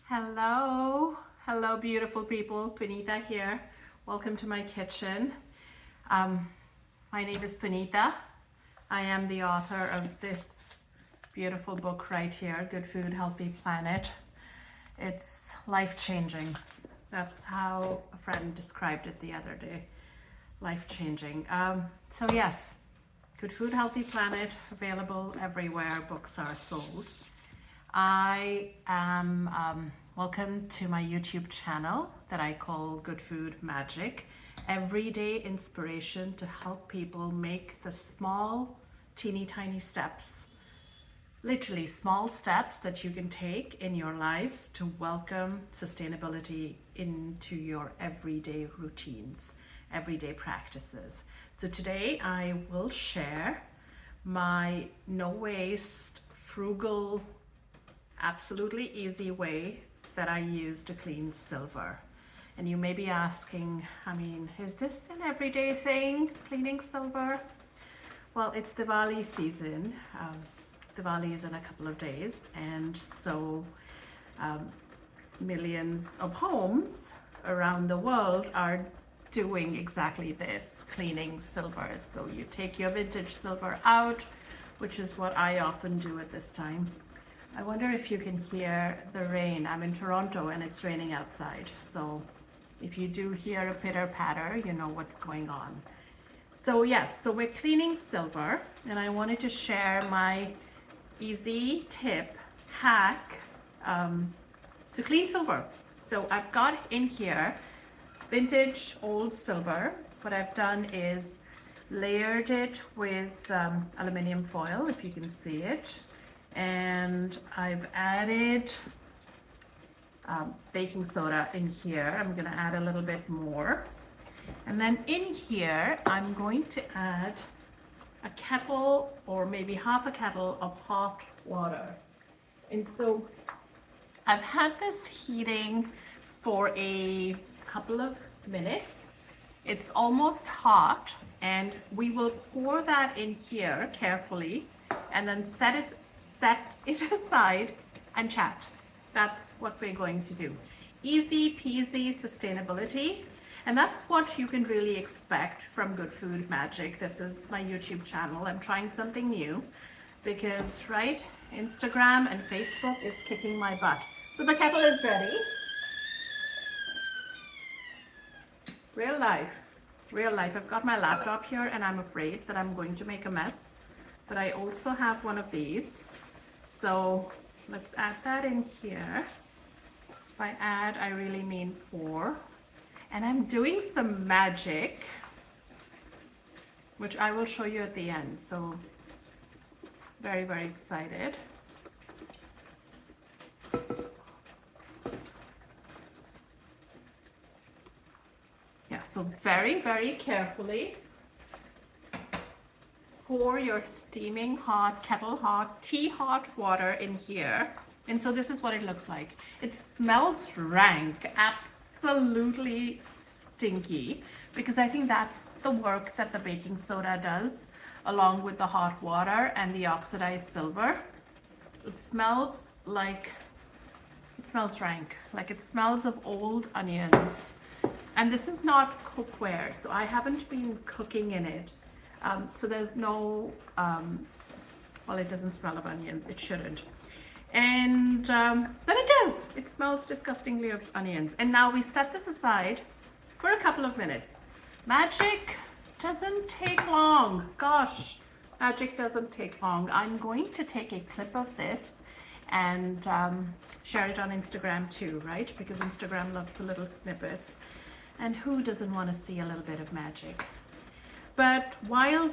Hello, beautiful people. Punita here. Welcome to my kitchen. Um, my name is Punita. I am the author of this beautiful book right here, Good Food, Healthy Planet. It's life-changing. That's how a friend described it the other day. Life-changing. So yes, Good Food, Healthy Planet, available everywhere books are sold. I am welcome to my YouTube channel that I call Good Food Magic. Everyday inspiration to help people make the small, teeny tiny steps, literally small steps that you can take in your lives to welcome sustainability into your everyday routines, everyday practices. So today I will share my no waste, frugal, absolutely easy way that I use to clean silver. And you may be asking, is this an everyday thing, cleaning silver? Well, it's Diwali season. Diwali is in a couple of days, and so millions of homes around the world are doing exactly this, cleaning silver. So you take your vintage silver out, which is what I often do at this time. I wonder if you can hear the rain. I'm in Toronto and it's raining outside. So if you do hear a pitter patter, you know what's going on. So yes, so we're cleaning silver, and I wanted to share my easy tip hack to clean silver. So I've got in here vintage old silver. What I've done is layered it with aluminum foil, if you can see it. And I've added baking soda in here. I'm going to add a little bit more. And then in here, I'm going to add a kettle or maybe half a kettle of hot water. And so I've had this heating for a couple of minutes. It's almost hot, and we will pour that in here carefully and then set it aside and chat. That's what we're going to do. Easy peasy sustainability. And that's what you can really expect from Good Food Magic. This is my YouTube channel. I'm trying something new because, right, Instagram and Facebook is kicking my butt. So the kettle is ready. Real life, real life. I've got my laptop here and I'm afraid that I'm going to make a mess. But I also have one of these. So let's add that in here. By add, I really mean pour. And I'm doing some magic, which I will show you at the end. So very, very excited. Yeah, so very, very carefully pour your steaming hot, kettle hot, tea hot water in here. And so this is what it looks like. It smells rank, absolutely stinky, because I think that's the work that the baking soda does along with the hot water and the oxidized silver. It smells rank, like it smells of old onions. And this is not cookware, so I haven't been cooking in it. So there's no, well, it doesn't smell of onions, it shouldn't. And then it does. It smells disgustingly of onions. And now we set this aside for a couple of minutes. Magic doesn't take long. Gosh, magic doesn't take long. I'm going to take a clip of this and share it on Instagram too, right? Because Instagram loves the little snippets. And who doesn't want to see a little bit of magic? But while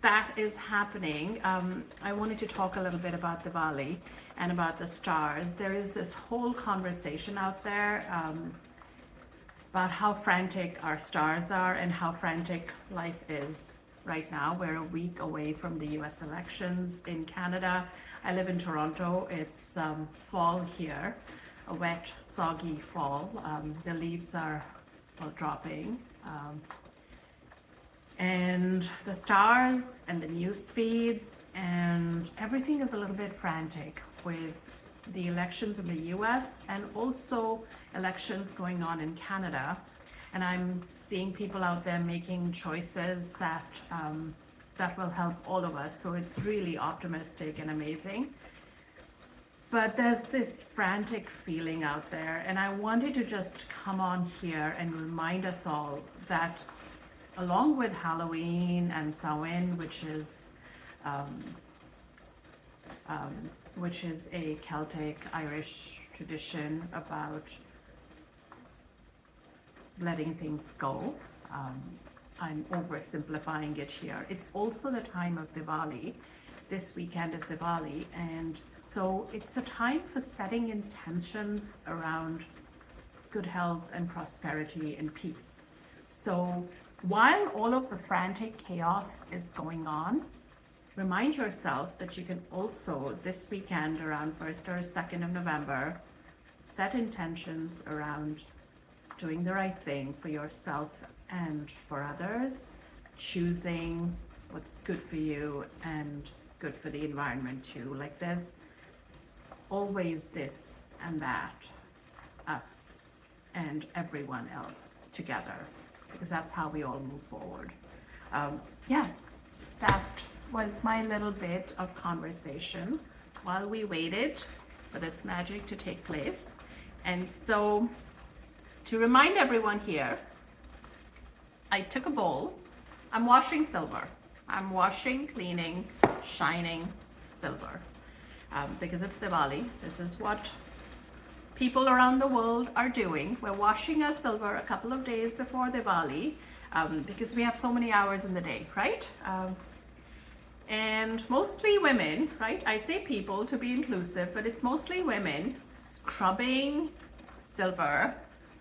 that is happening, I wanted to talk a little bit about Diwali and about the stars. There is this whole conversation out there about how frantic our stars are and how frantic life is right now. We're a week away from the US elections in Canada. I live in Toronto. It's fall here, a wet, soggy fall. The leaves are dropping. And the stars and the news feeds and everything is a little bit frantic with the elections in the US and also elections going on in Canada. And I'm seeing people out there making choices that will help all of us. So it's really optimistic and amazing. But there's this frantic feeling out there, and I wanted to just come on here and remind us all that along with Halloween and Samhain, which is a Celtic Irish tradition about letting things go. I'm oversimplifying it here. It's also the time of Diwali. This weekend is Diwali, and so it's a time for setting intentions around good health and prosperity and peace. So while all of the frantic chaos is going on, remind yourself that you can also this weekend around 1st or 2nd of November set intentions around doing the right thing for yourself and for others, choosing what's good for you and good for the environment too. Like there's always this and that, us and everyone else together, because that's how we all move forward. Yeah, that was my little bit of conversation while we waited for this magic to take place. And so to remind everyone here, I took a bowl. I'm washing silver. I'm washing, cleaning, shining silver because it's Diwali. This is what people around the world are doing. We're washing our silver a couple of days before Diwali because we have so many hours in the day, right? And mostly women, right? I say people to be inclusive, but it's mostly women scrubbing silver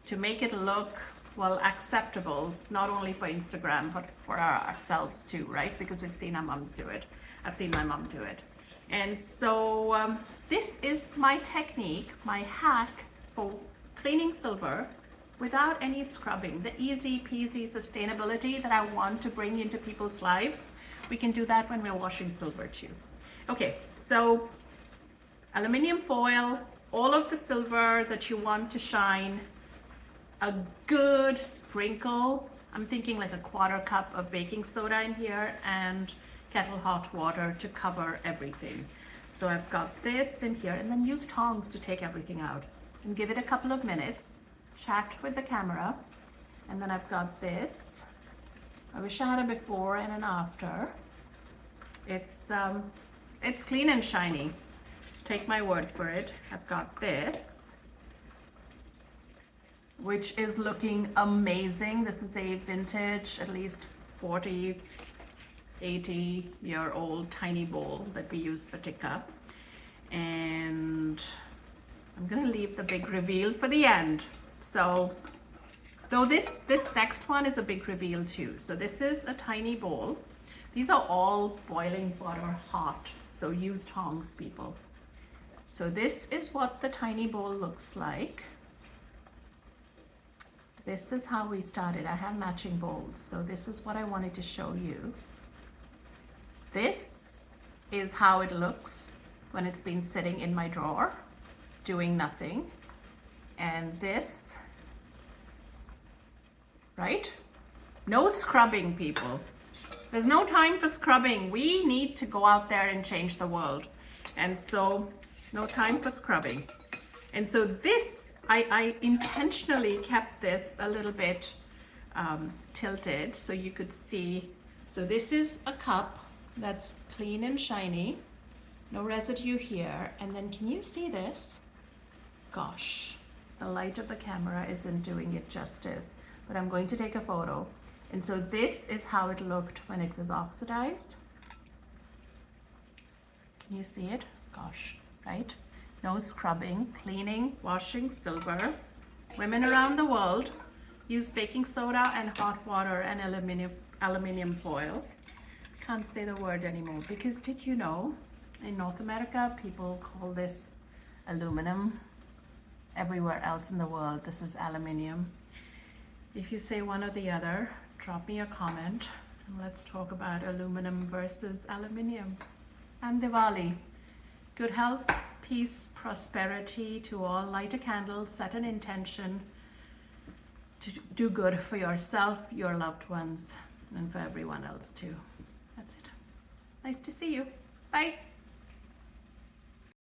to make it look, well, acceptable, not only for Instagram, but for ourselves too, right? Because we've seen our moms do it. I've seen my mom do it. And so this is my technique, my hack for cleaning silver without any scrubbing, the easy peasy sustainability that I want to bring into people's lives. We can do that when we're washing silver too. Okay, so aluminum foil, all of the silver that you want to shine, a good sprinkle, I'm thinking like a 1/4 cup of baking soda in here, and kettle hot water to cover everything. So I've got this in here, and then use tongs to take everything out and give it a couple of minutes, chat with the camera. And then I've got this. I wish I had a before and an after. It's clean and shiny. Take my word for it. I've got this, which is looking amazing. This is a vintage, at least 40, 80-year-old tiny bowl that we use for tikka. And I'm gonna leave the big reveal for the end. So, though this next one is a big reveal too. So this is a tiny bowl. These are all boiling water hot, so use tongs, people. So this is what the tiny bowl looks like. This is how we started. I have matching bowls, so this is what I wanted to show you. This is how it looks when it's been sitting in my drawer, doing nothing. And this, right? No scrubbing, people. There's no time for scrubbing. We need to go out there and change the world. And so, no time for scrubbing. And so this, I intentionally kept this a little bit tilted so you could see. So this is a cup that's clean and shiny, no residue here. And then can you see this? Gosh, the light of the camera isn't doing it justice, but I'm going to take a photo. And so this is how it looked when it was oxidized. Can you see it? Gosh, right? No scrubbing, cleaning, washing silver. Women around the world use baking soda and hot water and aluminum foil. Can't say the word anymore because did you know in North America people call this aluminum? Everywhere else in the world this is aluminium. If you say one or the other, drop me a comment and let's talk about aluminum versus aluminium. And Diwali. Good health, peace, prosperity to all. Light a candle, set an intention to do good for yourself, your loved ones, and for everyone else too. That's it. Nice to see you. Bye.